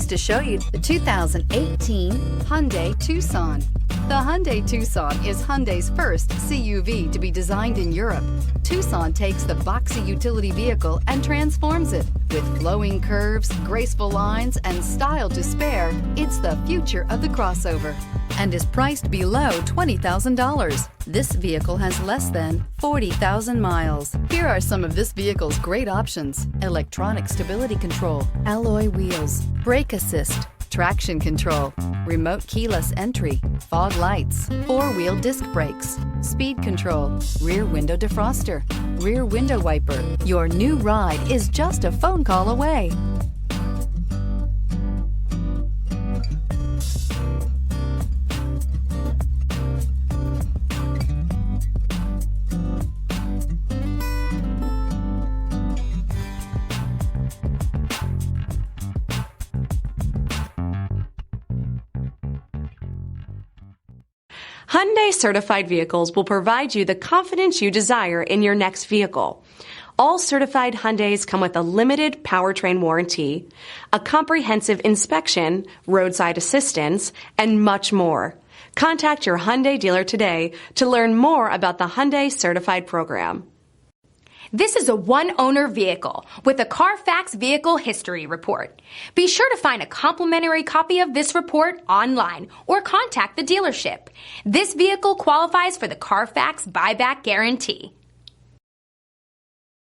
pleased to show you the 2018 Hyundai Tucson. The Hyundai Tucson is Hyundai's first CUV to be designed in Europe. Tucson takes the boxy utility vehicle and transforms it. With flowing curves, graceful lines, and style to spare, it's the future of the crossover and is priced below $20,000. This vehicle has less than 40,000 miles. Here are some of this vehicle's great options: electronic stability control, alloy wheels, brake assist, traction control, remote keyless entry, fog lights, four-wheel disc brakes, speed control, rear window defroster, rear window wiper. Your new ride is just a phone call away. Hyundai certified vehicles will provide you the confidence you desire in your next vehicle. All certified Hyundais come with a limited powertrain warranty, a comprehensive inspection, roadside assistance, and much more. Contact your Hyundai dealer today to learn more about the Hyundai certified program. This is a one-owner vehicle with a CARFAX Vehicle History Report. Be sure to find a complimentary copy of this report online or contact the dealership. This vehicle qualifies for the CARFAX Buyback Guarantee.